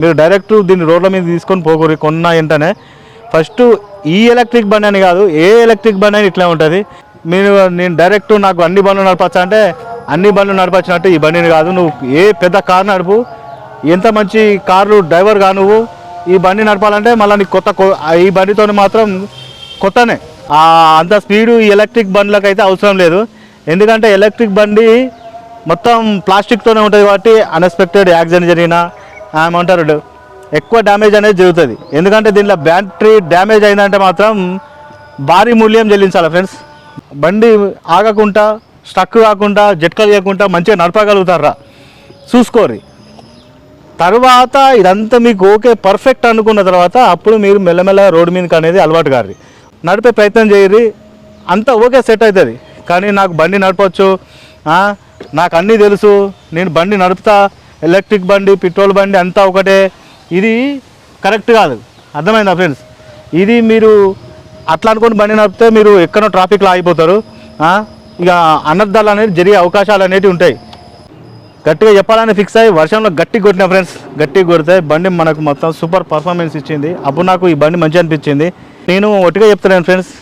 మీరు డైరెక్ట్ దీన్ని రోడ్ల మీద తీసుకొని పోకూరి కొన్న వెంటనే ఫస్ట్ ఈ ఎలక్ట్రిక్ బండి అని కాదు, ఏ ఎలక్ట్రిక్ బండి అని ఇట్లా ఉంటుంది. నేను డైరెక్ట్ నాకు అన్ని బండ్లు నడపచ్చా అంటే అన్ని బండ్లు నడపచ్చినట్టు ఈ బండిని కాదు. నువ్వు ఏ పెద్ద కారు నడుపు, ఎంత మంచి కారు డ్రైవర్గా నువ్వు ఈ బండి నడపాలంటే మళ్ళీ నీకు ఈ బండితో మాత్రం కొత్తనే. అంత స్పీడు ఈ ఎలక్ట్రిక్ బండ్లకు అయితే అవసరం లేదు. ఎందుకంటే ఎలక్ట్రిక్ బండి మొత్తం ప్లాస్టిక్తోనే ఉంటుంది కాబట్టి అన్ఎక్స్పెక్టెడ్ యాక్సిడెంట్ జరిగినా ఏమంటారు ఎక్కువ డ్యామేజ్ అనేది జరుగుతుంది. ఎందుకంటే దీనిలో బ్యాటరీ డ్యామేజ్ అయిందంటే మాత్రం భారీ మూల్యం చెల్లించాలి ఫ్రెండ్స్. బండి ఆగకుండా స్టక్ కాకుండా జట్కలు చేయకుండా మంచిగా నడపగలుగుతారా చూసుకోరి. తర్వాత ఇదంతా మీకు ఓకే పర్ఫెక్ట్ అనుకున్న తర్వాత అప్పుడు మీరు మెల్లమెల్లగా రోడ్డు మీదకి అనేది అలవాటు కాదు, నడిపే ప్రయత్నం చేయరి, అంతా ఓకే సెట్ అవుతుంది. కానీ నాకు బండి నడపచ్చు, నాకు అన్నీ తెలుసు, నేను బండి నడుపుతా, ఎలక్ట్రిక్ బండి పెట్రోల్ బండి అంతా ఒకటే, ఇది కరెక్ట్ కాదు. అర్థమైందా ఫ్రెండ్స్? ఇది మీరు అట్లా అనుకుని బండి నడిపితే మీరు ఎక్కడో ట్రాఫిక్లో ఆగిపోతారు. ఇక అనర్థాలు అనేది జరిగే అవకాశాలు అనేవి ఉంటాయి. గట్టిగా చెప్పాలని ఫిక్స్ అయ్యి వర్షంలో గట్టిగా కొట్టిన ఫ్రెండ్స్. గట్టిగా కొడితే బండి మనకు మొత్తం సూపర్ పర్ఫార్మెన్స్ ఇచ్చింది. అప్పుడు నాకు ఈ బండి మంచిగా అనిపించింది. నేను ఒట్టిగా చెప్తున్నాను ఫ్రెండ్స్,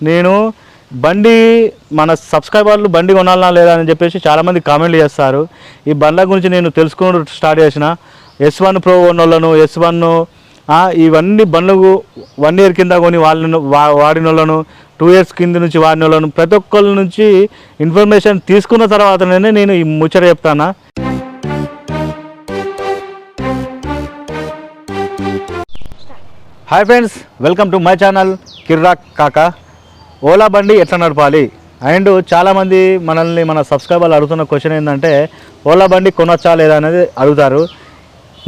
నేను బండి మన సబ్స్క్రైబర్లు బండి కొనాలనా లేదా అని చెప్పేసి చాలామంది కామెంట్లు చేస్తారు. ఈ బండ్ల గురించి నేను తెలుసుకోవడం స్టార్ట్ చేసిన. S1 Pro ఉన్నోళ్ళను, S1 ఇవన్నీ బండ్లు 1 year కింద కొని వాడిన వాళ్ళను, 2 years కింద నుంచి వాడిన వాళ్ళను ప్రతి ఒక్కళ్ళ నుంచి ఇన్ఫర్మేషన్ తీసుకున్న తర్వాతనే నేను ఈ ముచ్చట చెప్తాను. Hi friends, welcome to my channel Kirrak Kaka. Ola బండి ఎట్లా నడపాలి అండ్ చాలామంది మనల్ని మన సబ్స్క్రైబర్లు అడుగుతున్న క్వశ్చన్ ఏంటంటే ఓలా బండి కొనొచ్చా లేదా అనేది అడుగుతారు.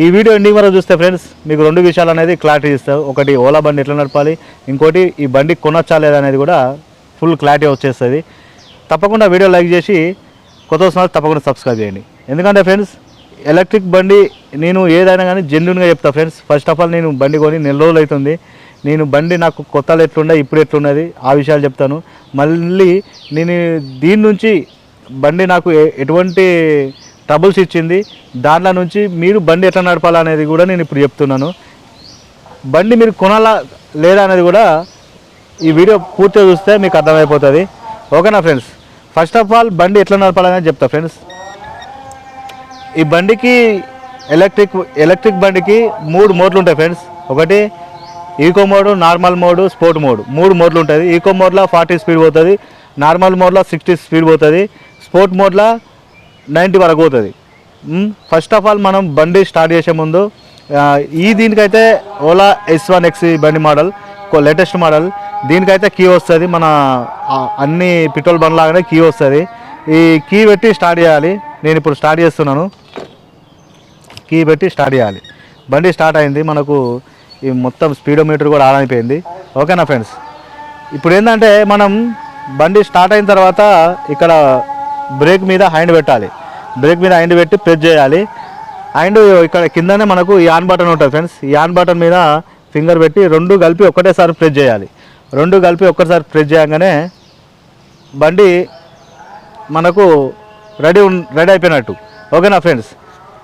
ఈ వీడియో ఎండింగ్ వరకు చూస్తే ఫ్రెండ్స్ మీకు 2 విషయాలు అనేది క్లారిటీ ఇస్తావు. ఒకటి ఓలా బండి ఎట్లా నడపాలి, ఇంకోటి ఈ బండి కొనొచ్చా లేదా అనేది కూడా ఫుల్ క్లారిటీ వచ్చేస్తుంది. తప్పకుండా వీడియో లైక్ చేసి కొత్త వస్తున్నారు తప్పకుండా సబ్స్క్రైబ్ చేయండి. ఎందుకంటే ఫ్రెండ్స్ ఎలక్ట్రిక్ బండి నేను ఏదైనా కానీ జెన్యూన్గా చెప్తా ఫ్రెండ్స్. ఫస్ట్ ఆఫ్ ఆల్ నేను బండి కొని 4 రోజులు అవుతుంది. నేను బండి నాకు కొత్తలు ఎట్లుండే ఇప్పుడు ఎట్లున్నది ఆ విషయాలు చెప్తాను. మళ్ళీ నేను దీని నుంచి బండి నాకు ఎటువంటి ట్రబుల్స్ ఇచ్చింది, దాంట్లో నుంచి మీరు బండి ఎట్లా నడపాలనేది కూడా నేను ఇప్పుడు చెప్తున్నాను. బండి మీరు కొనాలా లేదా అనేది కూడా ఈ వీడియో పూర్తిగా చూస్తే మీకు అర్థమైపోతుంది. ఓకేనా ఫ్రెండ్స్? ఫస్ట్ ఆఫ్ ఆల్ బండి ఎట్లా నడపాలని చెప్తా ఫ్రెండ్స్. ఈ బండికి ఎలక్ట్రిక్ బండికి 3 మోడ్లు ఉంటాయి ఫ్రెండ్స్. ఒకటి eco mode, normal mode, sport mode, 3 మోడ్లు ఉంటుంది. ఈకో మోడ్లో 40 స్పీడ్ పోతుంది, నార్మల్ మోడ్లో 60 స్పీడ్ పోతుంది, స్పోర్ట్ మోడ్లో 90 వరకు పోతుంది. ఫస్ట్ ఆఫ్ ఆల్ మనం బండి స్టార్ట్ చేసే ముందు దీనికైతే ఓలా S1 X బండి మోడల్ లేటెస్ట్ మోడల్. దీనికైతే కీ వస్తుంది, మన అన్ని పెట్రోల్ బండ్ లాగానే కీ వస్తుంది. ఈ కీ పెట్టి స్టార్ట్ చేయాలి. నేను ఇప్పుడు స్టార్ట్ చేస్తున్నాను. కీ పెట్టి స్టార్ట్ చేయాలి. బండి స్టార్ట్ అయింది. మనకు ఈ మొత్తం స్పీడోమీటర్ కూడా ఆన్ అయిపోయింది. ఓకేనా ఫ్రెండ్స్? ఇప్పుడు ఏంటంటే మనం బండి స్టార్ట్ అయిన తర్వాత ఇక్కడ బ్రేక్ మీద హ్యాండ్ పెట్టాలి. బ్రేక్ మీద హ్యాండ్ పెట్టి ప్రెస్ చేయాలి. అండ్ ఇక్కడ కిందనే మనకు ఈ ఆన్ బటన్ ఉంటుంది ఫ్రెండ్స్. ఈ ఆన్ బటన్ మీద ఫింగర్ పెట్టి 2 కలిపి ఒకటేసారి ప్రెస్ చేయాలి. 2 కలిపి ఒక్కసారి ప్రెస్ చేయగానే బండి మనకు రెడీ అయిపోయినట్టు. ఓకేనా ఫ్రెండ్స్?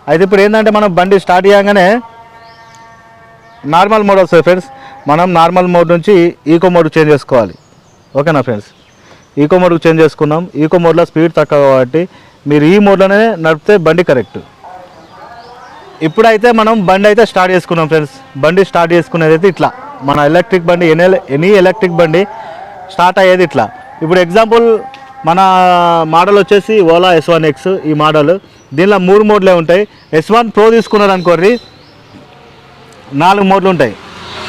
అయితే ఇప్పుడు ఏంటంటే మనం బండి స్టార్ట్ చేయగానే నార్మల్ మోడ్ వస్తుంది ఫ్రెండ్స్. మనం నార్మల్ మోడ్ నుంచి ఈకో మోడ్ చేంజ్ చేసుకోవాలి. ఓకేనా ఫ్రెండ్స్? ఈకో మోడ్కి చేంజ్ చేసుకున్నాం. ఈకో మోడ్లో స్పీడ్ తక్కువ కాబట్టి మీరు ఈ మోడ్లోనే నడిపితే బండి కరెక్ట్. ఇప్పుడైతే మనం బండి అయితే స్టార్ట్ చేసుకున్నాం ఫ్రెండ్స్. బండి స్టార్ట్ చేసుకునేది అయితే ఇట్లా. మన ఎలక్ట్రిక్ బండి ఎనీ ఎలక్ట్రిక్ బండి స్టార్ట్ అయ్యేది ఇట్లా. ఇప్పుడు ఎగ్జాంపుల్ మన మోడల్ వచ్చేసి ఓలా S1 X ఈ మోడల్. దీనిలో 3 మోడ్లే ఉంటాయి. S1 Pro తీసుకున్నారు అనుకోర్రి 4 మోడ్లు ఉంటాయి.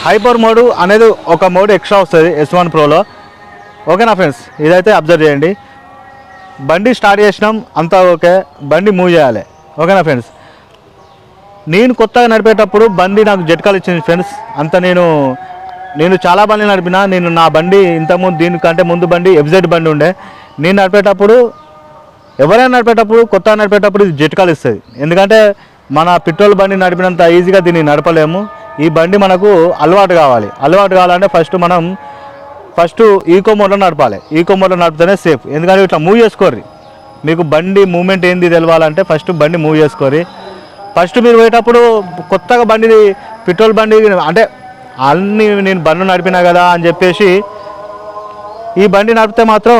హైపర్ మోడ్ అనేది ఒక మోడ్ ఎక్స్ట్రా వస్తుంది S1 Proలో. ఓకేనా ఫ్రెండ్స్? ఇదైతే అబ్జర్వ్ చేయండి. బండి స్టార్ట్ చేసినాం, అంతా ఓకే. బండి మూవ్ చేయాలి. ఓకేనా ఫ్రెండ్స్? నేను కొత్తగా నడిపేటప్పుడు బండి నాకు జట్కాలు ఇచ్చింది ఫ్రెండ్స్. అంత నేను చాలా బండి నడిపినా. నా బండి ఇంతకుముందు దీనికంటే ముందు బండి FZ బండి ఉండే. నేను నడిపేటప్పుడు ఎవరైనా నడిపేటప్పుడు కొత్తగా నడిపేటప్పుడు ఇది జట్కాలు ఇస్తుంది. ఎందుకంటే మన పెట్రోల్ బండి నడిపినంత ఈజీగా దీన్ని నడపలేము. ఈ బండి మనకు అలవాటు కావాలంటే ఫస్ట్ ఈకో మోడ్లో నడపాలి. ఈకో మోడ్లో నడిపితేనే సేఫ్. ఎందుకంటే ఇట్లా మూవ్ చేసుకోర్రి. మీకు బండి మూమెంట్ ఏంది తెలవాలంటే ఫస్ట్ బండి మూవ్ చేసుకోర్రి. ఫస్ట్ మీరు పోయేటప్పుడు కొత్తగా బండి పెట్రోల్ బండి అంటే అన్నీ నేను బండ్లు నడిపినా కదా అని చెప్పేసి ఈ బండి నడిపితే మాత్రం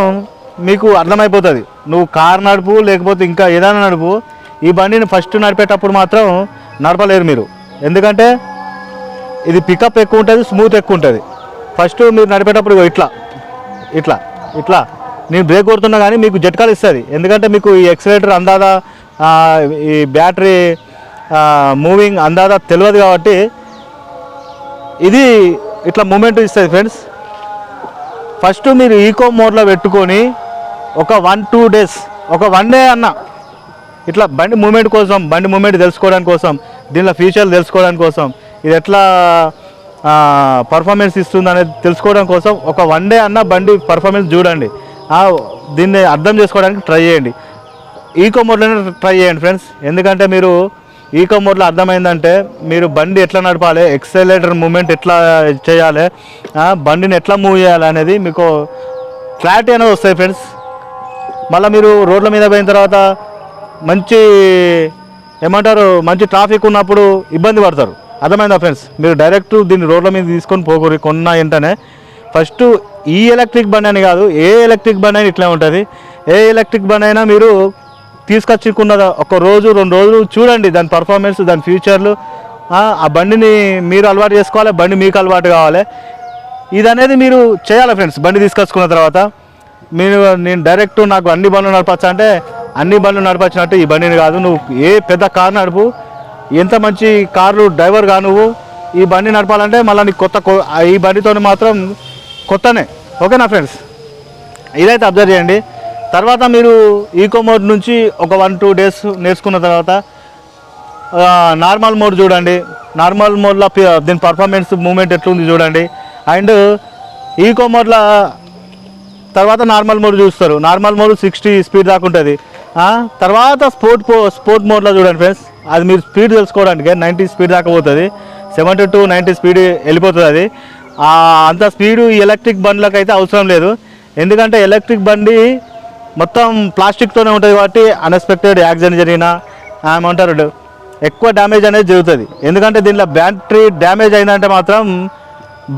మీకు అర్థమైపోతుంది. నువ్వు కార్ నడుపు లేకపోతే ఇంకా ఏదైనా నడుపు, ఈ బండిని ఫస్ట్ నడిపేటప్పుడు మాత్రం నడపలేరు మీరు. ఎందుకంటే ఇది పికప్ ఎక్కువ ఉంటుంది, స్మూత్ ఎక్కువ ఉంటుంది. ఫస్ట్ మీరు నడిపేటప్పుడు ఇట్లా ఇట్లా ఇట్లా నేను బ్రేక్ కొడుతున్నా కానీ మీకు జట్కాలు ఇస్తుంది. ఎందుకంటే మీకు ఈ ఎక్సలేటర్ అందాదా ఈ బ్యాటరీ మూవింగ్ అందాదా తెలియదు కాబట్టి ఇది ఇట్లా మూమెంట్ ఇస్తుంది ఫ్రెండ్స్. ఫస్ట్ మీరు ఈకో మోడ్లో పెట్టుకొని ఒక 1-2 డేస్, ఒక 1 డే అన్న ఇట్లా బండి మూమెంట్ కోసం, బండి మూమెంట్ తెలుసుకోవడానికి కోసం, దీనిలో ఫీచర్లు తెలుసుకోవడానికి కోసం, ఇది ఎట్లా పర్ఫార్మెన్స్ ఇస్తుంది అనేది తెలుసుకోవడం కోసం ఒక 1 డే అన్న బండి పర్ఫార్మెన్స్ చూడండి. దీన్ని అర్థం చేసుకోవడానికి ట్రై చేయండి. ఈకో మోడ్లోనే ట్రై చేయండి ఫ్రెండ్స్. ఎందుకంటే మీరు ఈకో మోడ్లో అర్థమైందంటే మీరు బండి ఎట్లా నడపాలి, ఎక్సలేటర్ మూమెంట్ ఎట్లా చేయాలి, బండిని ఎట్లా మూవ్ చేయాలి అనేది మీకు క్లారిటీ అనేది వస్తాయి ఫ్రెండ్స్. మళ్ళీ మీరు రోడ్ల మీద పోయిన తర్వాత మంచి ఏమంటారు మంచి ట్రాఫిక్ ఉన్నప్పుడు ఇబ్బంది పడతారు. అర్థమైందా ఫ్రెండ్స్? మీరు డైరెక్ట్ దీన్ని రోడ్ల మీద తీసుకొని పోకూరి. కొన్న వెంటనే ఫస్ట్ ఈ ఎలక్ట్రిక్ బండి అని కాదు, ఏ ఎలక్ట్రిక్ బండి అయినా ఇట్లా ఉంటుంది. ఏ ఎలక్ట్రిక్ బండి అయినా మీరు తీసుకొచ్చుకున్న ఒక రోజు 2 రోజులు చూడండి దాని పర్ఫార్మెన్స్, దాని ఫ్యూచర్లు. ఆ బండిని మీరు అలవాటు చేసుకోవాలి, బండి మీకు అలవాటు కావాలి. ఇది అనేది మీరు చేయాలి ఫ్రెండ్స్. బండి తీసుకొచ్చుకున్న తర్వాత నేను డైరెక్ట్ నాకు అన్ని బండ్లు నడపచ్చా అంటే అన్ని బండ్లు నడపచ్చినట్టు ఈ బండిని కాదు. నువ్వు ఏ పెద్ద కారు నడుపు, ఎంత మంచి కారు డ్రైవర్ గా నువ్వు ఈ బండి నడపాలంటే మళ్ళీ నీకు ఈ బండితో మాత్రం కొత్తనే. ఓకేనా ఫ్రెండ్స్? ఇదైతే అబ్జర్వ్ చేయండి. తర్వాత మీరు ఈకో మోడ్ నుంచి ఒక 1-2 డేస్ నేర్చుకున్న తర్వాత నార్మల్ మోడ్ చూడండి. నార్మల్ మోడ్లో దీని పర్ఫార్మెన్స్ మూమెంట్ ఎట్లుంది చూడండి. అండ్ ఈకో మోడ్లో తర్వాత నార్మల్ మోడ్ చూస్తారు. నార్మల్ మోడ్ 60 స్పీడ్ దాకా ఉంటుంది. తర్వాత స్పోర్ట్ మోడ్లో చూడండి ఫ్రెండ్స్. అది మీరు స్పీడ్ తెలుసుకోవడానికి 90 స్పీడ్ దాకా పోతుంది. 70 to 90 స్పీడ్ వెళ్ళిపోతుంది. అది అంత స్పీడు ఈ ఎలక్ట్రిక్ బండ్లకు అయితే అవసరం లేదు. ఎందుకంటే ఎలక్ట్రిక్ బండి మొత్తం ప్లాస్టిక్తోనే ఉంటుంది కాబట్టి అన్ఎక్స్పెక్టెడ్ యాక్సిడెంట్ జరిగినా ఏమంటారు ఎక్కువ డ్యామేజ్ అనేది జరుగుతుంది. ఎందుకంటే దీనిలో బ్యాటరీ డ్యామేజ్ అయిందంటే మాత్రం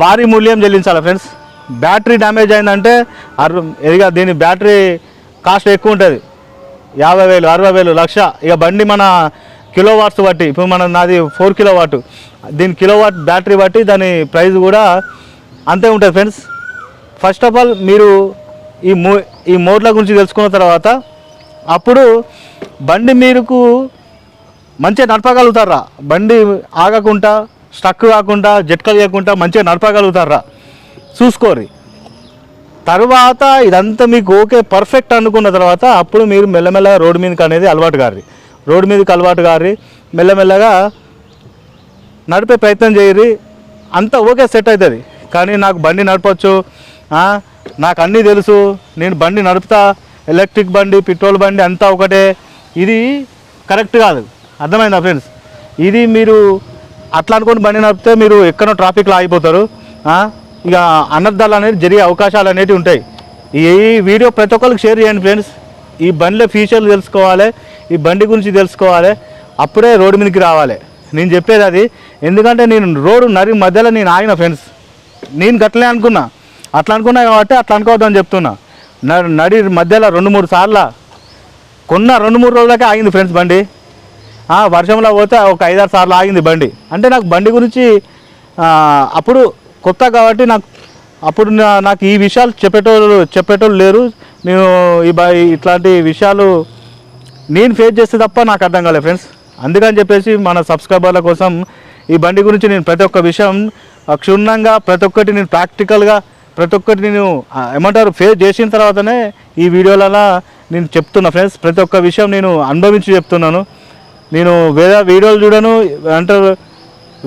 భారీ మూల్యం చెల్లించాలి ఫ్రెండ్స్. బ్యాటరీ డ్యామేజ్ అయిందంటే ఇక దీని బ్యాటరీ కాస్ట్ ఎక్కువ ఉంటుంది. 50,000, 60,000, లక్ష. ఇక బండి మన కిలో వాట్స్ బట్టి, ఇప్పుడు నాది 4 కిలోవాట్, దీని కిలోవాట్ బ్యాటరీ బట్టి దాని ప్రైస్ కూడా అంతే ఉంటుంది ఫ్రెండ్స్. ఫస్ట్ ఆఫ్ ఆల్ మీరు ఈ మోడ్ల గురించి తెలుసుకున్న తర్వాత అప్పుడు బండి మీకు మంచిగా నడపగలుగుతారా, బండి ఆగకుండా స్టక్ కాకుండా జట్కలు చేయకుండా మంచిగా నడపగలుగుతారా చూసుకోరి. తర్వాత ఇదంతా మీకు ఓకే పర్ఫెక్ట్ అనుకున్న తర్వాత అప్పుడు మీరు మెల్లమెల్లగా రోడ్డు మీదకి అనేది అలవాటు గారి, రోడ్డు మీదకి అలవాటు గారి మెల్లమెల్లగా నడిపే ప్రయత్నం చేయరి. అంతా ఓకే సెట్ అవుతుంది. కానీ నాకు బండి నడపచ్చు, నాకు అన్నీ తెలుసు, నేను బండి నడుపుతా, ఎలక్ట్రిక్ బండి పెట్రోల్ బండి అంతా ఒకటే, ఇది కరెక్ట్ కాదు. అర్థమైందా ఫ్రెండ్స్? ఇది మీరు అట్లా అనుకుని బండి నడిపితే మీరు ఎక్కడో ట్రాఫిక్లో ఆగిపోతారు. ఇక అనర్థాలు అనేది జరిగే అవకాశాలు అనేవి ఉంటాయి. ఈ వీడియో ప్రతి ఒక్కరికి షేర్ చేయండి ఫ్రెండ్స్. ఈ బండిలో ఫీచర్లు తెలుసుకోవాలి, ఈ బండి గురించి తెలుసుకోవాలి, అప్పుడే రోడ్డు మీదకి రావాలి. నేను చెప్పేది అది. ఎందుకంటే నేను రోడ్డు మధ్యలో నేను ఆగిన ఫ్రెండ్స్. నేను గట్లే అనుకున్నా, అట్లా అనుకున్నా కాబట్టి అట్లా అనుకోవద్దని చెప్తున్నా. నడి మధ్యలో 2-3 సార్లు కొన్న 2-3 రోజులకే ఆగింది ఫ్రెండ్స్ బండి. వర్షంలో పోతే ఒక 5-6 సార్లు ఆగింది బండి. అంటే నాకు బండి గురించి అప్పుడు కొత్త కాబట్టి నాకు ఈ విషయాలు చెప్పేటోళ్ళు లేరు. నేను ఇట్లాంటి విషయాలు నేను ఫేస్ చేస్తే తప్ప నాకు అర్థం కాలేదు ఫ్రెండ్స్. అందుకని చెప్పేసి మన సబ్స్క్రైబర్ల కోసం ఈ బండి గురించి నేను ప్రతి ఒక్క విషయం క్షుణ్ణంగా ప్రతి ఒక్కటి నేను ప్రాక్టికల్గా ప్రతి ఒక్కటి నేను ఏమంటారు ఫేస్ చేసిన తర్వాతనే ఈ వీడియోలలో నేను చెప్తున్నా ఫ్రెండ్స్. ప్రతి ఒక్క విషయం నేను అనుభవించి చెప్తున్నాను. నేను వేరే వీడియోలు చూడను అంటారు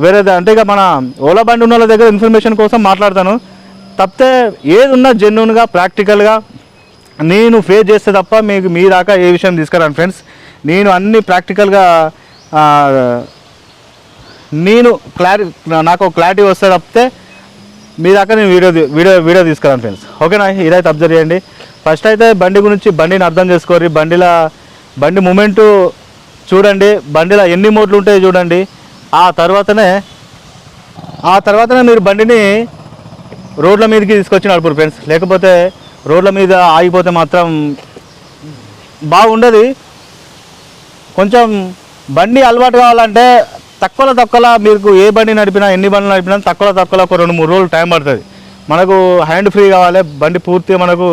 వేరేది. అంటే ఇక మన ఓలా బండి ఉన్న వాళ్ళ దగ్గర ఇన్ఫర్మేషన్ కోసం మాట్లాడతాను తప్పితే ఏది ఉన్నా జెన్యూన్గా ప్రాక్టికల్గా నేను ఫేస్ చేస్తే తప్ప మీకు మీ దాకా ఏ విషయం తీసుకురాను ఫ్రెండ్స్. నేను అన్ని ప్రాక్టికల్గా నేను నాకు క్లారిటీ వస్తే తప్పితే మీ దాకా నేను వీడియో తీసుకురాను ఫ్రెండ్స్. ఓకేనా? ఇదైతే అబ్జర్వ్ చేయండి. ఫస్ట్ అయితే బండి గురించి బండిని అర్థం చేసుకోరి. బండి మూమెంటు చూడండి బండిలో ఎన్ని మోడ్లు ఉంటాయో చూడండి. ఆ తర్వాతనే మీరు బండిని రోడ్ల మీదకి తీసుకొచ్చి నడుపురు ఫ్రెండ్స్. లేకపోతే రోడ్ల మీద ఆగిపోతే మాత్రం బాగుండదు. కొంచెం బండి అలవాటు కావాలంటే తక్కువలో మీకు ఏ బండి నడిపినా ఎన్ని బండ్లు నడిపినా తక్కువలో ఒక 2-3 రోజులు టైం పడుతుంది. మనకు హ్యాండ్ ఫ్రీ కావాలి, బండి పూర్తిగా మనకు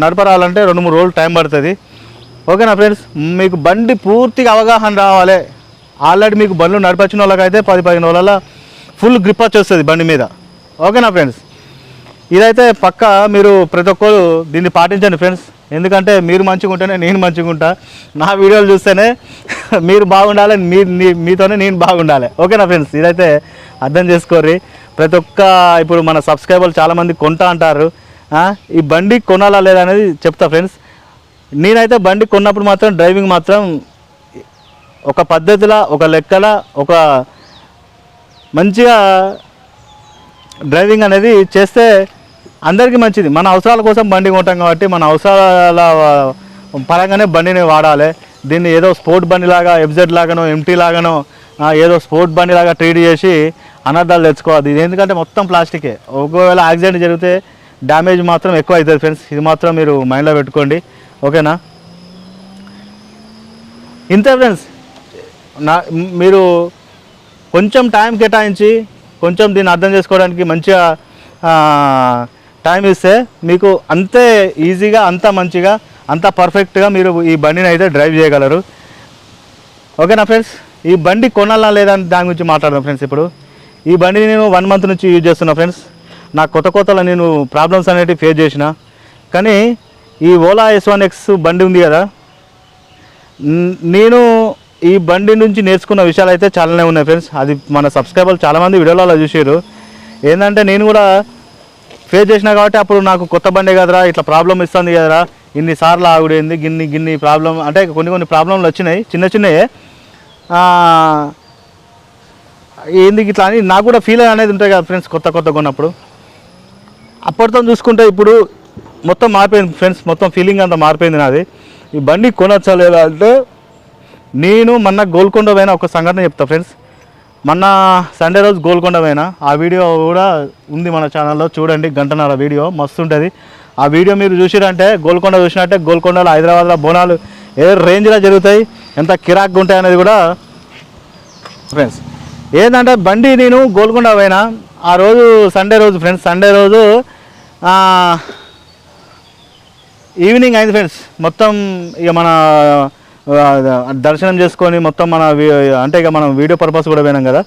నడపరాలంటే 2-3 రోజులు టైం పడుతుంది. ఓకేనా ఫ్రెండ్స్, మీకు బండి పూర్తిగా అవగాహన రావాలి. ఆల్రెడీ మీకు బండ్లు నడిపించిన వాళ్ళకైతే 10-15 రోజుల ఫుల్ గ్రిప్ వచ్చేస్తుంది బండి మీద. ఓకేనా ఫ్రెండ్స్, ఇదైతే పక్క మీరు ప్రతి ఒక్కరు దీన్ని పాటించండి ఫ్రెండ్స్. ఎందుకంటే మీరు మంచిగా ఉంటేనే నేను మంచిగా ఉంటా. నా వీడియోలు చూస్తేనే మీరు బాగుండాలి, మీతోనే నేను బాగుండాలి. ఓకేనా ఫ్రెండ్స్, ఇదైతే అర్థం చేసుకోర్రి. ప్రతి ఒక్క ఇప్పుడు మన సబ్స్క్రైబర్లు చాలామంది కొంటా అంటారు. ఈ బండి కొనాలా లేదా అనేది చెప్తా ఫ్రెండ్స్. నేనైతే బండి కొన్నప్పుడు మాత్రం డ్రైవింగ్ మాత్రం ఒక పద్ధతిలో, ఒక లెక్కల, ఒక మంచిగా డ్రైవింగ్ అనేది చేస్తే అందరికీ మంచిది. మన అవసరాల కోసం బండి కొంటాం కాబట్టి మన అవసరాల పరంగానే బండిని వాడాలి. దీన్ని ఏదో స్పోర్ట్ బండిలాగా, ఎఫ్జెడ్ లాగానో, ఎంటీ లాగానో, ఏదో స్పోర్ట్ బండిలాగా ట్రీట్ చేసి అనర్థాలు తెచ్చుకోవాలి. ఇది ఎందుకంటే మొత్తం ప్లాస్టికే. ఒకవేళ యాక్సిడెంట్ జరిగితే డ్యామేజ్ మాత్రం ఎక్కువ అవుతుంది ఫ్రెండ్స్. ఇది మాత్రం మీరు మైండ్లో పెట్టుకోండి. ఓకేనా, ఇంతే ఫ్రెండ్స్. మీరు కొంచెం టైం కేటాయించి కొంచెం దీన్ని అర్థం చేసుకోవడానికి మంచిగా టైం ఇస్తే మీకు అంతే ఈజీగా, అంత మంచిగా, అంత పర్ఫెక్ట్గా మీరు ఈ బండిని అయితే డ్రైవ్ చేయగలరు. ఓకేనా ఫ్రెండ్స్, ఈ బండి కొనాలా లేదా అని దాని గురించి మాట్లాడదాం ఫ్రెండ్స్. ఇప్పుడు ఈ బండిని నేను 1 మంత్ నుంచి యూజ్ చేస్తున్నా ఫ్రెండ్స్. నాకు కొత్తలో నేను ప్రాబ్లమ్స్ అనేటివి ఫేస్ చేసిన. కానీ ఈ ఓలా S1X బండి ఉంది కదా, నేను ఈ బండి నుంచి నేర్చుకున్న విషయాలు అయితే చాలానే ఉన్నాయి ఫ్రెండ్స్. అది మన సబ్స్క్రైబర్లు చాలామంది వీడియోలలో చూసారు. ఏంటంటే నేను కూడా ఫేస్ చేసినా కాబట్టి అప్పుడు నాకు కొత్త బండి కదరా, ఇట్లా ప్రాబ్లం ఇస్తుంది కదరా, ఇన్నిసార్లు ఆగుడైంది, గిన్ని ప్రాబ్లం అంటే కొన్ని ప్రాబ్లంలు వచ్చినాయి, చిన్నయే. ఎందుకు ఇట్లా అని నాకు కూడా ఫీల్ అనేది ఉంటాయి కదా ఫ్రెండ్స్, కొత్త కొన్నప్పుడు. అప్పటితో చూసుకుంటే ఇప్పుడు మొత్తం మారిపోయింది ఫ్రెండ్స్. మొత్తం ఫీలింగ్ అంతా మారిపోయింది నాది. ఈ బండి కొనొచ్చలేదా అంటే నేను మొన్న గోల్కొండ పోయిన ఒక సంఘటన చెప్తా ఫ్రెండ్స్. మొన్న సండే రోజు గోల్కొండ పోయినా. ఆ వీడియో కూడా ఉంది మన ఛానల్లో, చూడండి. 1.5 గంట వీడియో మస్తు ఉంటుంది. ఆ వీడియో మీరు చూసిరంటే గోల్కొండ చూసినట్టే గోల్కొండలో హైదరాబాద్లో బోనాలు ఏ రేంజ్లో జరుగుతాయి, ఎంత కిరాక్గా ఉంటాయి అనేది కూడా ఫ్రెండ్స్. ఏంటంటే బండి నేను గోల్కొండ పోయినా ఆ రోజు సండే రోజు ఫ్రెండ్స్. సండే రోజు ఈవినింగ్ అయింది ఫ్రెండ్స్. మొత్తం ఇక మన దర్శనం చేసుకొని మొత్తం మన అంటే ఇక మనం వీడియో పర్పస్ కూడా పోయినాం కదా,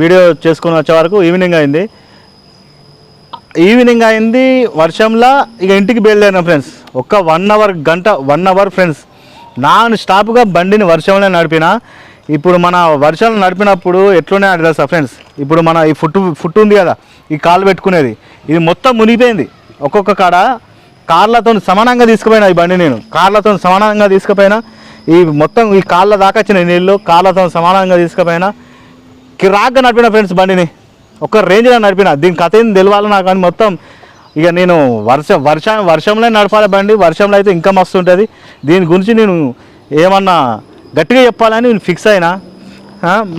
వీడియో చేసుకొని వచ్చే వరకు ఈవినింగ్ అయింది. వర్షంలో ఇక ఇంటికి బయలుదేరిన ఫ్రెండ్స్. ఒక 1 అవర్ ఫ్రెండ్స్ నాన్ స్టాప్గా బండిని వర్షంలో నడిపిన. ఇప్పుడు మన వర్షాలు నడిపినప్పుడు ఎట్లునే అంటే తెలుసా ఫ్రెండ్స్, ఇప్పుడు మన ఈ ఫుట్ ఉంది కదా, ఈ కాలు పెట్టుకునేది, ఇది మొత్తం మునిగిపోయింది. ఒక్కొక్క కాడ కార్లతో సమానంగా తీసుకుపోయినా ఈ బండి, నేను కార్లతో సమానంగా తీసుకుపోయినా. ఈ మొత్తం ఈ కాళ్ళ దాకా వచ్చిన నీళ్ళు కాళ్ళతో సమానంగా తీసుకుపోయినా. కిరాక్గా నడిపిన ఫ్రెండ్స్ బండిని, ఒక రేంజ్లో నడిపిన. దీని కథ ఏం తెలియాలి నాకు అని మొత్తం ఇక నేను వర్షంలో నడపాలి బండి. వర్షంలో అయితే ఇంకా మస్తు ఉంటుంది. దీని గురించి నేను ఏమన్నా గట్టిగా చెప్పాలని నేను ఫిక్స్ అయినా.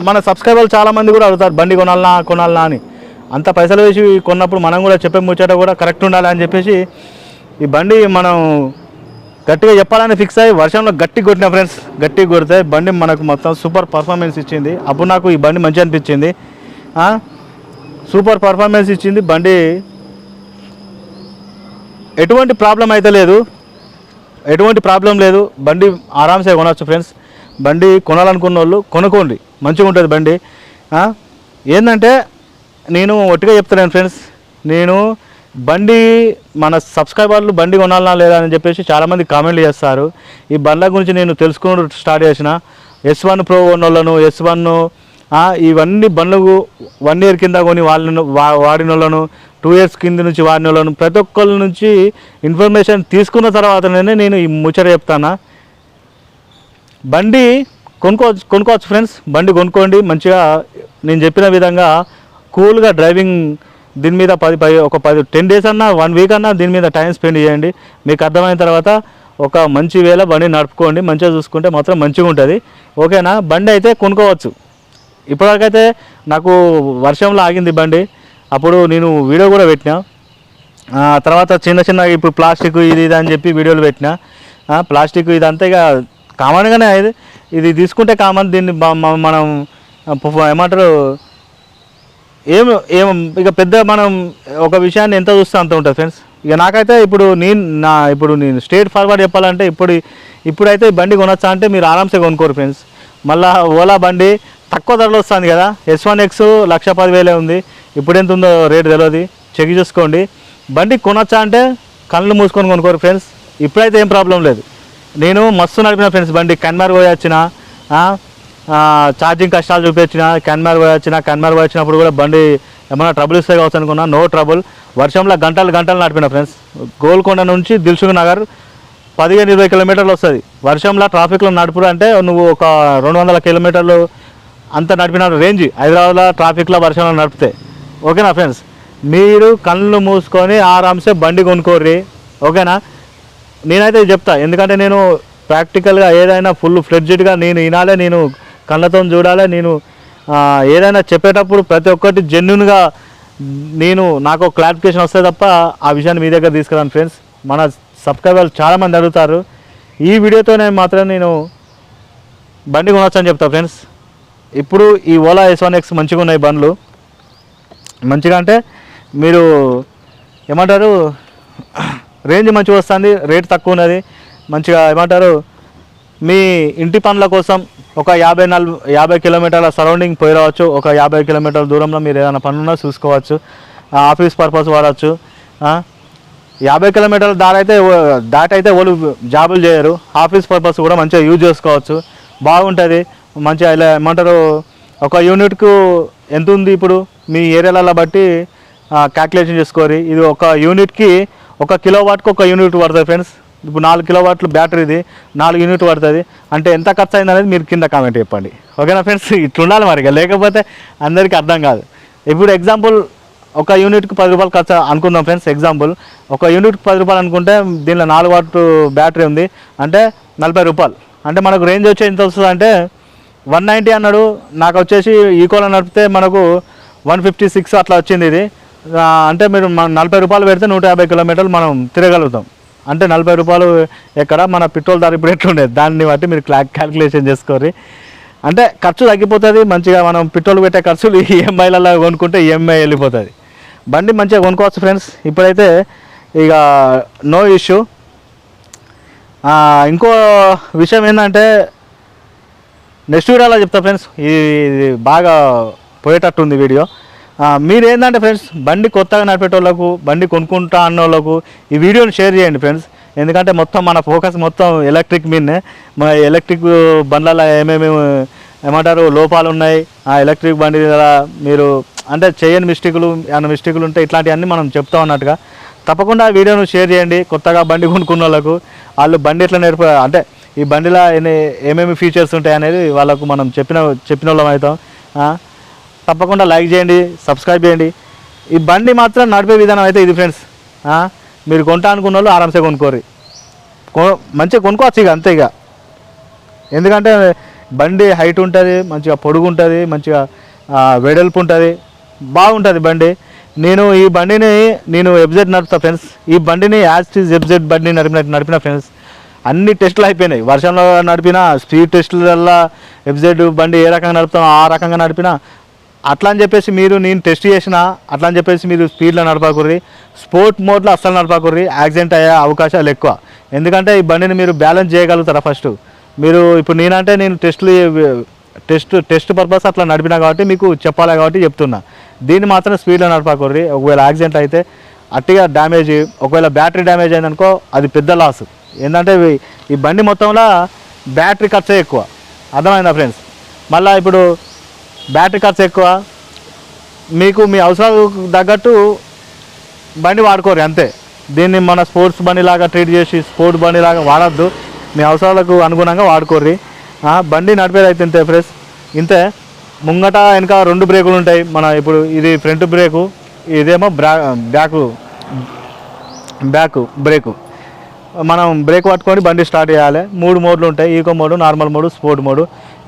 మన సబ్స్క్రైబర్లు చాలామంది కూడా అడుగుతారు బండి కొనాలనా అని. అంత పైసలు వేసి కొన్నప్పుడు మనం కూడా చెప్పే ముచ్చట కూడా కరెక్ట్ ఉండాలి అని చెప్పేసి ఈ బండి మనం గట్టిగా చెప్పాలని ఫిక్స్ అయ్యి వర్షంలో గట్టి కొట్టిన ఫ్రెండ్స్. గట్టి కొడితే బండి మనకు మొత్తం సూపర్ పర్ఫార్మెన్స్ ఇచ్చింది. అప్పుడు నాకు ఈ బండి మంచి అనిపించింది. సూపర్ పర్ఫార్మెన్స్ ఇచ్చింది బండి. ఎటువంటి ప్రాబ్లం అయితే లేదు, ఎటువంటి ప్రాబ్లం లేదు. బండి ఆరామ్సే కొనవచ్చు ఫ్రెండ్స్. బండి కొనాలనుకున్న వాళ్ళు కొనుక్కోండి, మంచిగా ఉంటుంది బండి. ఏంటంటే నేను ఒట్టిగా చెప్తున్నాను ఫ్రెండ్స్, నేను బండి మన సబ్స్క్రైబర్లు బండి కొనాలనా లేదా అని చెప్పేసి చాలామంది కామెంట్లు చేస్తారు. ఈ బండ్ల గురించి నేను తెలుసుకోవడం స్టార్ట్ చేసిన. S1 Pro ఉన్నోళ్ళను, S1 ఇవన్నీ బండ్లు 1 year కింద కొని వాడిన వాళ్ళను, 2 years కింద నుంచి వాడిన వాళ్ళను, ప్రతి ఒక్కళ్ళ నుంచి ఇన్ఫర్మేషన్ తీసుకున్న తర్వాతనే నేను ఈ ముచ్చట చెప్తాను. బండి కొనుక్కోవచ్చు ఫ్రెండ్స్. బండి కొనుక్కోండి మంచిగా. నేను చెప్పిన విధంగా కూల్గా డ్రైవింగ్ దీని మీద 10 days అన్నా 1 week అన్నా దీని మీద టైం స్పెండ్ చేయండి. మీకు అర్థమైన తర్వాత ఒక మంచి వేళ బండి నడుపుకోండి, మంచిగా చూసుకుంటే మాత్రం మంచిగా ఉంటుంది. ఓకేనా? బండి అయితే కొనుక్కోవచ్చు. ఇప్పటివరకైతే నాకు వర్షంలో ఆగింది బండి, అప్పుడు నేను వీడియో కూడా పెట్టినా. తర్వాత చిన్న చిన్న ఇప్పుడు ప్లాస్టిక్ ఇది అని చెప్పి వీడియోలు పెట్టినా. ప్లాస్టిక్ ఇదంతా ఇక కామన్గానే ఇది తీసుకుంటే కామన్. దీన్ని మనం ఏమంటారు ఏం ఇక పెద్ద మనం ఒక విషయాన్ని ఎంత చూస్తే అంత ఉంటుంది ఫ్రెండ్స్. ఇక నాకైతే ఇప్పుడు నేను స్ట్రేట్ ఫార్వర్డ్ చెప్పాలంటే ఇప్పుడైతే బండి కొనొచ్చా అంటే మీరు ఆరామ్సే కొనుక్కోరు ఫ్రెండ్స్. మళ్ళీ ఓలా బండి తక్కువ ధరలో వస్తుంది కదా, S1X 1,10,000 ఉంది. ఇప్పుడు ఎంత ఉందో రేటు తెలియదు, చెక్ చేసుకోండి. బండి కొనొచ్చా అంటే కళ్ళు మూసుకొని కొనుక్కోరు ఫ్రెండ్స్. ఇప్పుడైతే ఏం ప్రాబ్లం లేదు. నేను మస్తు నడిపిన ఫ్రెండ్స్ బండి. కన్మార్ పోయి వచ్చిన, ఛార్జింగ్ కష్టాలు చూపించిన, కన్మార్ పోయి వచ్చినప్పుడు కూడా బండి ఏమైనా ట్రబుల్ ఇస్తే కావచ్చు అనుకున్నా, నో ట్రబుల్. వర్షంలో గంటలు నడిపిన ఫ్రెండ్స్. గోల్కొండ నుంచి దిల్సుఖ్ నగర్ 15-20 కిలోమీటర్లు వస్తుంది. వర్షంలో ట్రాఫిక్లో నడుపుడు అంటే నువ్వు ఒక 200 కిలోమీటర్లు అంత నడిపిన రేంజ్ హైదరాబాద్లో ట్రాఫిక్లో వర్షంలో నడిపితే. ఓకేనా ఫ్రెండ్స్? మీరు కళ్ళు మూసుకొని ఆరామ్సే బండి కొనుక్కోర్రి. ఓకేనా? నేనైతే చెప్తా, ఎందుకంటే నేను ప్రాక్టికల్గా ఏదైనా ఫుల్ ఫ్లెడ్జ్డ్గా నేను వినాలే, నేను కళ్ళతో చూడాలి. నేను ఏదైనా చెప్పేటప్పుడు ప్రతి ఒక్కటి జెన్యున్గా నాకు క్లారిఫికేషన్ వస్తే తప్ప ఆ విషయాన్ని మీ దగ్గర తీసుకురాను ఫ్రెండ్స్. మన సబ్స్క్రైబర్లు చాలామంది అడుగుతారు. ఈ వీడియోతోనే మాత్రం నేను బండి కొనొచ్చని చెప్తా ఫ్రెండ్స్. ఇప్పుడు ఈ ఓలా S1X మంచిగా ఉన్నాయి బండ్లు. మంచిగా అంటే మీరు ఏమంటారు, రేంజ్ మంచిగా వస్తుంది, రేట్ తక్కువ ఉన్నది. మంచిగా ఏమంటారు, మీ ఇంటి పనుల కోసం ఒక 50 కిలోమీటర్ల సరౌండింగ్ పోయి రావచ్చు. ఒక 50 కిలోమీటర్ల దూరంలో మీరు ఏదైనా పనున్నా చూసుకోవచ్చు. ఆఫీస్ పర్పస్ వాడచ్చు. 50 కిలోమీటర్ల దాటైతే వాళ్ళు జాబులు చేయరు. ఆఫీస్ పర్పస్ కూడా మంచిగా యూజ్ చేసుకోవచ్చు, బాగుంటుంది. మంచిగా ఇలా ఏమంటారు, ఒక యూనిట్కు ఎంత ఉంది ఇప్పుడు మీ ఏరియాలలో బట్టి క్యాల్కులేషన్ చేసుకోరి. ఇది ఒక యూనిట్కి 1 కిలోవాట్కి 1 యూనిట్ పడుతుంది ఫ్రెండ్స్. ఇప్పుడు 4 కిలోవాట్లు బ్యాటరీది 4 యూనిట్ పడుతుంది. అంటే ఎంత ఖర్చు అయింది అనేది మీరు కింద కామెంట్ చెప్పండి. ఓకేనా ఫ్రెండ్స్? ఇట్లుండాలి మరి, లేకపోతే అందరికీ అర్థం కాదు. ఇప్పుడు ఎగ్జాంపుల్ ఒక యూనిట్కి 10 రూపాయలు ఖర్చు అనుకుందాం ఫ్రెండ్స్. ఎగ్జాంపుల్ ఒక యూనిట్కి 10 రూపాయలు అనుకుంటే దీనిలో 4 వాట్ బ్యాటరీ ఉంది అంటే 40 రూపాయలు. అంటే మనకు రేంజ్ వచ్చి ఎంత వస్తుంది అంటే 190 అన్నాడు. నాకు వచ్చేసి ఈకోలో నడిపితే మనకు 156 అట్లా వచ్చింది ఇది. అంటే మీరు 40 రూపాయలు పెడితే 150 కిలోమీటర్లు మనం తిరగలుగుతాం. అంటే 40 రూపాయలు ఎక్కడ మన పెట్రోల్ ధర ఇప్పుడు ఎట్లుండేది దాన్ని బట్టి మీరు క్యాల్కులేషన్ చేసుకోరి. అంటే ఖర్చు తగ్గిపోతుంది మంచిగా. మనం పెట్రోల్ పెట్టే ఖర్చులు ఈఎంఐలలో కొనుక్కుంటే ఈఎంఐ వెళ్ళిపోతుంది. బండి మంచిగా కొనుక్కోవచ్చు ఫ్రెండ్స్. ఇప్పుడైతే ఇక నో ఇష్యూ. ఇంకో విషయం ఏంటంటే నెక్స్ట్ వీడియోలో చెప్తా ఫ్రెండ్స్. ఇది బాగా పోయేటట్టుంది వీడియో. మీరు ఏంటంటే ఫ్రెండ్స్, బండి కొత్తగా నడిపేటోళ్ళకు, బండి కొనుక్కుంటా అన్నోళ్ళకు ఈ వీడియోని షేర్ చేయండి ఫ్రెండ్స్. ఎందుకంటే మొత్తం మన ఫోకస్ మొత్తం ఎలక్ట్రిక్ మీదనే. మన ఎలక్ట్రిక్ బండ్లలో ఏమేమి ఏమంటారు లోపాలు ఉన్నాయి, ఆ ఎలక్ట్రిక్ బండి ద్వారా మీరు అంటే చేయని మిస్టేకులు ఏమైనా మిస్టేకులు ఉంటే ఇట్లాంటివన్నీ మనం చెప్తా ఉన్నట్టుగా తప్పకుండా ఆ వీడియోను షేర్ చేయండి. కొత్తగా బండి కొనుక్కున్న వాళ్ళకు, వాళ్ళు బండి ఎట్లా అంటే ఈ బండిలో ఏమేమి ఫీచర్స్ ఉంటాయి అనేది వాళ్ళకు మనం చెప్పిన వాళ్ళం అవుతాం. తప్పకుండా లైక్ చేయండి, సబ్స్క్రైబ్ చేయండి. ఈ బండి మాత్రం నడిపే విధానం అయితే ఇది ఫ్రెండ్స్. మీరు కొంటా అనుకున్న వాళ్ళు ఆరామ్సే కొనుక్కోరు, మంచిగా కొనుక్కోవచ్చు ఇక అంతే. ఇక ఎందుకంటే బండి హైట్ ఉంటుంది, మంచిగా పొడుగు ఉంటుంది, మంచిగా వెడల్పు ఉంటుంది, బాగుంటుంది బండి. ఈ బండిని FZ నడుపుతా ఫ్రెండ్స్. ఈ బండిని FZ బండి నడిపిన ఫ్రెండ్స్. అన్ని టెస్టులు అయిపోయినాయి. వర్షంలో నడిపిన, స్పీడ్ టెస్టులల్లో FZ బండి ఏ రకంగా నడుపుతామో ఆ రకంగా నడిపిన. అట్లా అని చెప్పేసి నేను టెస్ట్ చేసిన అట్లా అని చెప్పేసి మీరు స్పీడ్లో నడపకూర్రి, స్పోర్ట్ మోడ్లో అస్సలు నడపకూర్రి. యాక్సిడెంట్ అయ్యే అవకాశాలు ఎక్కువ. ఎందుకంటే ఈ బండిని మీరు బ్యాలెన్స్ చేయగలుగుతారా ఫస్ట్ మీరు. ఇప్పుడు నేను టెస్ట్ పర్పస్ అట్లా నడిపినా కాబట్టి మీకు చెప్పాలి కాబట్టి చెప్తున్నా. దీన్ని మాత్రం స్పీడ్లో నడపకూర్రి. ఒకవేళ యాక్సిడెంట్ అయితే అట్టిగా డ్యామేజ్, ఒకవేళ బ్యాటరీ డ్యామేజ్ అయిందనుకో అది పెద్ద లాస్. ఏంటంటే ఈ బండి మొత్తంలో బ్యాటరీ ఖర్చు ఎక్కువ. అర్థమైందా ఫ్రెండ్స్? మళ్ళీ ఇప్పుడు బ్యాటరీ ఖర్చు ఎక్కువ, మీకు మీ అవసరాలకు తగ్గట్టు బండి వాడుకోరు అంతే. దీన్ని మన స్పోర్ట్స్ బండిలాగా ట్రీట్ చేసి స్పోర్ట్స్ బండిలాగా వాడద్దు. మీ అవసరాలకు అనుగుణంగా వాడుకోర్రి. బండి నడిపేది అయితే ఇంతే ఫ్రెండ్స్, ఇంతే. ముంగట వెనక 2 బ్రేకులు ఉంటాయి. ఇప్పుడు ఇది ఫ్రంట్ బ్రేకు, ఇదేమో బ్యాక్ బ్రేకు. మనం బ్రేక్ పట్టుకొని బండి స్టార్ట్ చేయాలి. 3 మోడ్లు ఉంటాయి, eco mode, normal mode, sport mode.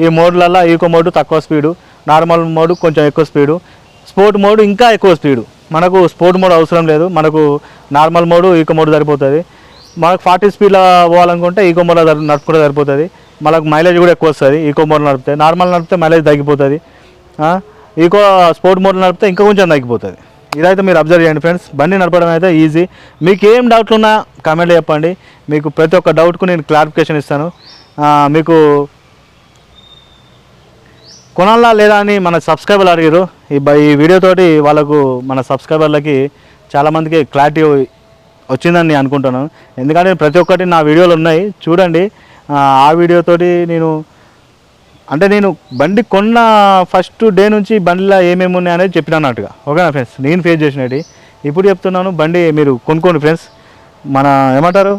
ఈ మోడ్లలో ఈకో మోడ్ తక్కువ స్పీడు, నార్మల్ మోడ్ కొంచెం ఎక్కువ స్పీడు, స్పోర్ట్ మోడ్ ఇంకా ఎక్కువ స్పీడు. మనకు స్పోర్ట్ మోడ్ అవసరం లేదు, మనకు నార్మల్ మోడ్ ఈకో మోడ్ సరిపోతుంది. మనకు 40 స్పీడ్లో పోవాలనుకుంటే ఈకో మోడ్ నడుపుకుంటే సరిపోతుంది. మనకు మైలేజ్ కూడా ఎక్కువ వస్తుంది ఈకో మోడ్ నడిపితే. నార్మల్ నడిపితే మైలేజ్ తగ్గిపోతుంది. ఈకో స్పోర్ట్ మోడ్ నడిపితే ఇంకా కొంచెం తగ్గిపోతుంది. ఇదైతే మీరు అబ్జర్వ్ చేయండి ఫ్రెండ్స్. బండి నడపడం అయితే ఈజీ. మీకు ఏం డౌట్లు ఉన్నా కామెంట్లో చెప్పండి, మీకు ప్రతి ఒక్క డౌట్కు నేను క్లారిఫికేషన్ ఇస్తాను. మీకు కొనాలా లేదా అని మన సబ్స్క్రైబర్లు అడిగారు. ఈ వీడియోతోటి వాళ్ళకు మన సబ్స్క్రైబర్లకి చాలామందికి క్లారిటీ వచ్చిందని నేను అనుకుంటున్నాను. ఎందుకంటే ప్రతి ఒక్కటి నా వీడియోలు ఉన్నాయి చూడండి. ఆ వీడియోతోటి నేను బండి కొన్న ఫస్ట్ డే నుంచి బండిలో ఏమేమి ఉన్నాయి అనేది చెప్పిన అన్నట్టుగా. ఓకేనా ఫ్రెండ్స్, నేను ఫేస్ చేసినవి ఇప్పుడు చెప్తున్నాను. బండి మీరు కొనుక్కోండి ఫ్రెండ్స్. మన ఏమంటారు,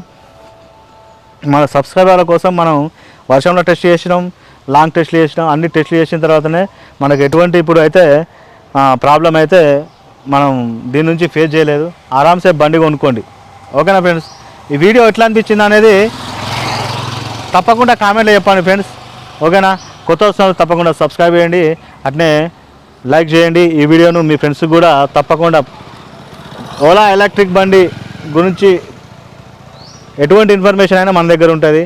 మన సబ్స్క్రైబర్ల కోసం మనం వర్షంలో టెస్ట్ చేసినాం, లాంగ్ టెస్ట్లు చేసినాం, అన్ని టెస్ట్లు చేసిన తర్వాతనే మనకు ఎటువంటి ఇప్పుడు అయితే ప్రాబ్లం అయితే మనం దీని నుంచి ఫేస్ చేయలేదు. ఆరామ్సే బండి కొనుక్కోండి. ఓకేనా ఫ్రెండ్స్, ఈ వీడియో ఎట్లా అనిపించింది అనేది తప్పకుండా కామెంట్లో చెప్పండి ఫ్రెండ్స్. ఓకేనా, కొత్త వస్తున్నారు తప్పకుండా సబ్స్క్రైబ్ చేయండి, అట్నే లైక్ చేయండి. ఈ వీడియోను మీ ఫ్రెండ్స్కి కూడా తప్పకుండా ఓలా ఎలక్ట్రిక్ బండి గురించి ఎటువంటి ఇన్ఫర్మేషన్ అయినా మన దగ్గర ఉంటుంది.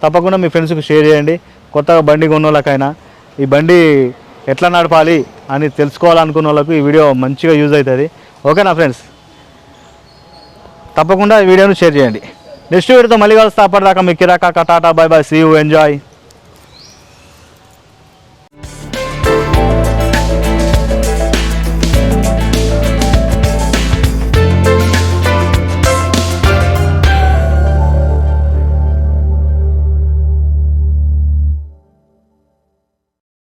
తప్పకుండా మీ ఫ్రెండ్స్కి షేర్ చేయండి. కొత్తగా బండి కొన్న వాళ్ళకైనా ఈ బండి ఎట్లా నడపాలి అని తెలుసుకోవాలనుకున్న వాళ్ళకు ఈ వీడియో మంచిగా యూజ్ అవుతుంది. ఓకేనా ఫ్రెండ్స్, తప్పకుండా ఈ వీడియోను షేర్ చేయండి. నెక్స్ట్ వీడియోతో మళ్ళీ కలుస్తా. అప్పటిదాకా మీ కిరాక్ కాకా, టాటా, bye bye, see you, enjoy.